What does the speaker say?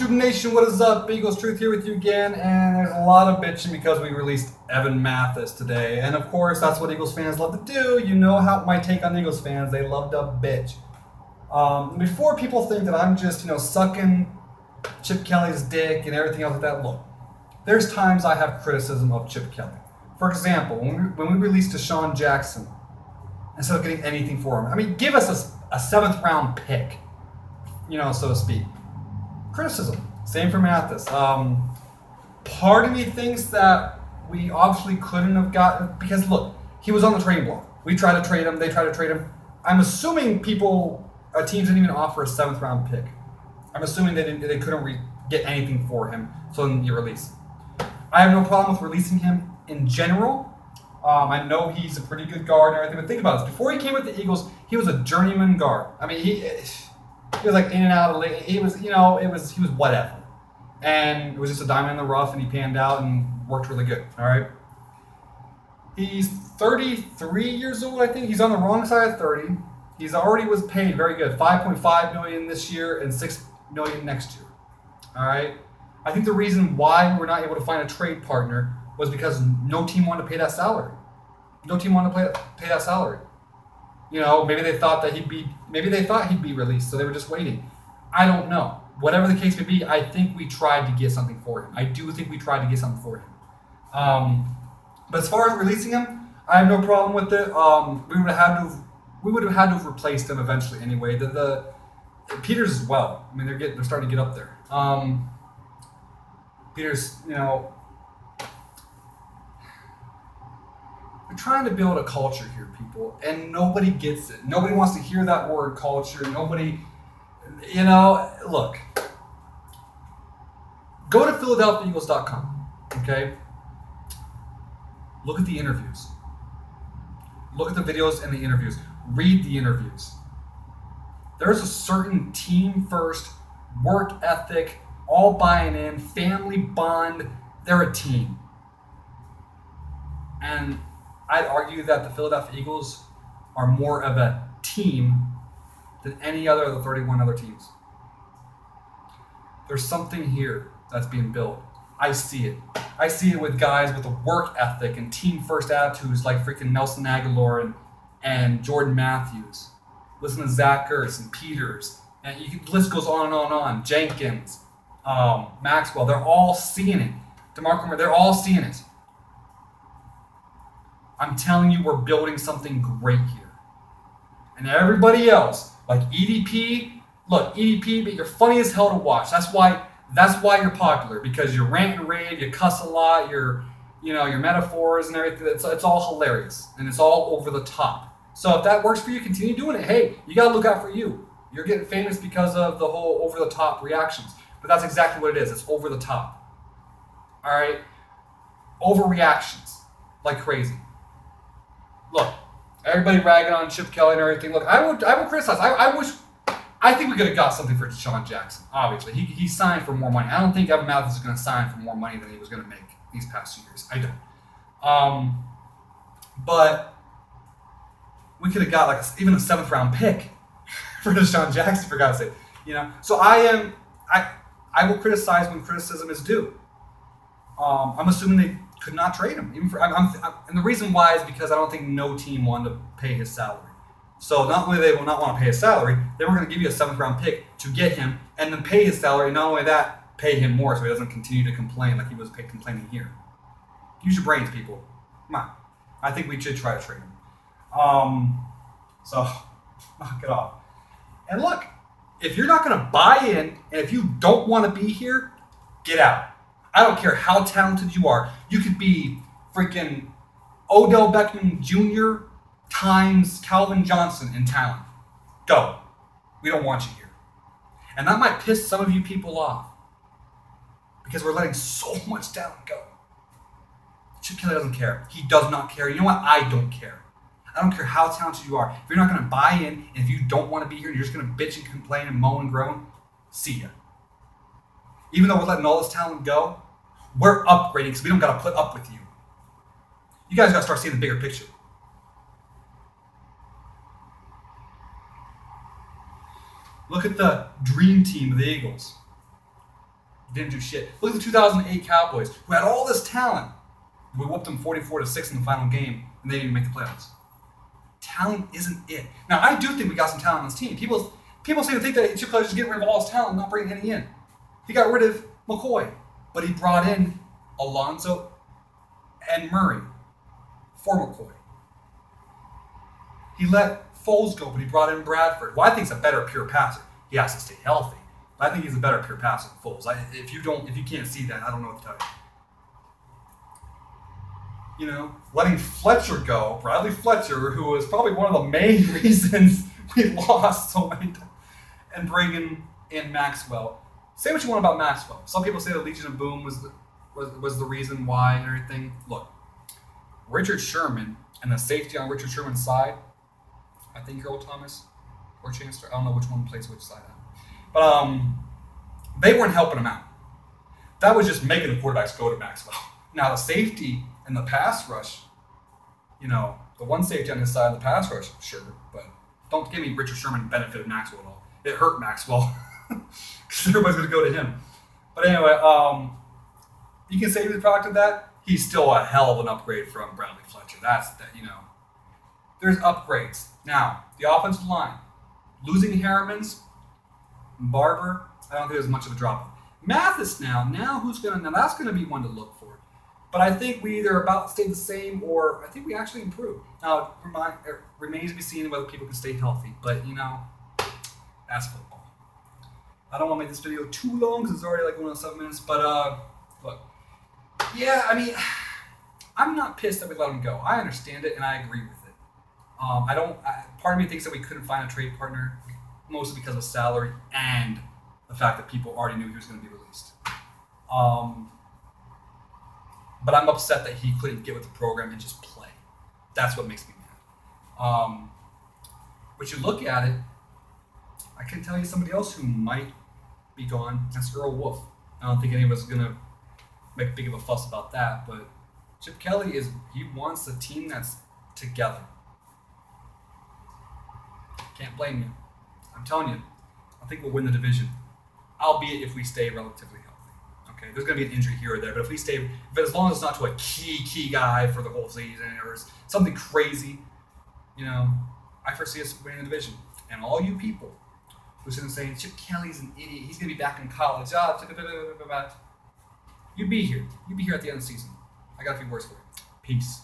YouTube Nation, what is up? Eagles Truth here with you again, and there's a lot of bitching because we released Evan Mathis today. And of course, that's what Eagles fans love to do. You know how my take on Eagles fans, they love to bitch. Before people think that I'm just, sucking Chip Kelly's dick and everything else like that, look, there's times I have criticism of Chip Kelly. For example, when we released Deshaun Jackson, instead of getting anything for him, I mean, give us a 7th round pick, so to speak. Criticism. Same for Mathis. Part of me thinks that we obviously couldn't have gotten, because look, he was on the trading block. We tried to trade him. They tried to trade him. I'm assuming teams didn't even offer a 7th round pick. I'm assuming they couldn't get anything for him. So then you release. I have no problem with releasing him in general. I know he's a pretty good guard and everything, but think about this. Before he came with the Eagles, he was a journeyman guard. I mean, he was like in and out of late. He was whatever. And it was just a diamond in the rough, and he panned out and worked really good. All right. He's 33 years old, I think. He's on the wrong side of 30. He's already was paid very good. $5.5 million this year and $6 million next year. All right. I think the reason why we were not able to find a trade partner was because no team wanted to pay that salary. No team wanted to pay that salary. Maybe they thought he'd be released, so they were just waiting. I don't know. Whatever the case may be, I think we tried to get something for him. I do think we tried to get something for him. But as far as releasing him, I have no problem with it. We would have had to have replaced him eventually anyway. The Peters as well. I mean, they're starting to get up there. Peters, we're trying to build a culture here, people, and nobody gets it. Nobody wants to hear that word culture. Nobody, look. Go to PhiladelphiaEagles.com, okay? Look at the interviews. Look at the videos and the interviews. Read the interviews. There's a certain team-first, work ethic, all buying in, family bond. They're a team. And I'd argue that the Philadelphia Eagles are more of a team than any other of the 31 other teams. There's something here that's being built. I see it. I see it with guys with a work ethic and team-first attitudes like freaking Nelson Aguilar and Jordan Mathis. Listen to Zach Ertz and Peters. And the list goes on and on and on. Jenkins, Maxwell, they're all seeing it. DeMarco, they're all seeing it. I'm telling you, we're building something great here. And everybody else, like EDP, look, EDP, but you're funny as hell to watch. That's why you're popular, because you rant and rave, you cuss a lot, your metaphors and everything. It's all hilarious and it's all over the top. So if that works for you, continue doing it. Hey, you gotta look out for you. You're getting famous because of the whole over the top reactions. But that's exactly what it is. It's over the top. All right? Overreactions like crazy. Look, everybody ragging on Chip Kelly and everything. Look, I would criticize. I think we could have got something for Deshaun Jackson. Obviously, he signed for more money. I don't think Evan Mathis is going to sign for more money than he was going to make these past 2 years. I don't. But we could have got even a 7th round pick for Deshaun Jackson, for God's sake. So I will criticize when criticism is due. I'm assuming they could not trade him. And the reason why is because I don't think no team wanted to pay his salary. So not only they will not want to pay his salary, they were going to give you a 7th round pick to get him and then pay his salary. And not only that, pay him more so he doesn't continue to complain like he was complaining here. Use your brains, people. Come on. I think we should try to trade him. So knock it off. And look, if you're not going to buy in and if you don't want to be here, get out. I don't care how talented you are. You could be freaking Odell Beckham Jr. times Calvin Johnson in talent. Go. We don't want you here. And that might piss some of you people off because we're letting so much talent go. Chip Kelly doesn't care. He does not care. You know what? I don't care. I don't care how talented you are. If you're not going to buy in and if you don't want to be here and you're just going to bitch and complain and moan and groan, see ya. Even though we're letting all this talent go, we're upgrading because we don't got to put up with you. You guys got to start seeing the bigger picture. Look at the dream team of the Eagles. Didn't do shit. Look at the 2008 Cowboys, who had all this talent. We whooped them 44-6 in the final game, and they didn't even make the playoffs. Talent isn't it. Now, I do think we got some talent on this team. People seem to think that Chip Kelly just getting rid of all his talent and not bringing any in. He got rid of McCoy, but he brought in Alonso and Murray for McCoy. He let Foles go, but he brought in Bradford, who I think is a better pure passer. He has to stay healthy. But I think he's a better pure passer than Foles. If you can't see that, I don't know what to tell you. You know, letting Fletcher go, Bradley Fletcher, who was probably one of the main reasons we lost so many times, and bringing in Maxwell. Say what you want about Maxwell. Some people say the Legion of Boom was the reason why and everything. Look, Richard Sherman and the safety on Richard Sherman's side, I think Earl Thomas or Chancellor, I don't know which one plays which side. But they weren't helping him out. That was just making the quarterbacks go to Maxwell. Now the safety and the pass rush, you know, the one safety on his side of the pass rush, sure, but don't give me Richard Sherman benefit of Maxwell at all. It hurt Maxwell because everybody's going to go to him. But anyway, you can say he was a product of that. He's still a hell of an upgrade from Bradley Fletcher. That's that, you know. There's upgrades. Now, the offensive line, losing Harriman's, Barber, I don't think there's much of a drop. Mathis now that's gonna be one to look for. But I think we either about stay the same or I think we actually improve. Now it remains to be seen whether people can stay healthy, but you know, that's football. I don't want to make this video too long because it's already like 1 7 minutes, but look. Yeah, I mean, I'm not pissed that we let him go. I understand it and I agree with it. Part of me thinks that we couldn't find a trade partner, mostly because of salary and the fact that people already knew he was going to be released. But I'm upset that he couldn't get with the program and just play. That's what makes me mad. But you look at it, I can tell you somebody else who might be gone. That's Earl Wolf. I don't think any of us are going to make big of a fuss about that, but Chip Kelly he wants a team that's together. Can't blame you. I'm telling you, I think we'll win the division, albeit if we stay relatively healthy. Okay, there's going to be an injury here or there, but if we stay, as long as it's not to a key guy for the whole season or something crazy, you know, I foresee us winning the division. And all you people who sit and saying Chip Kelly's an idiot, he's going to be back in college, you be here. You be here at the end of the season. I got a few words for you. Peace.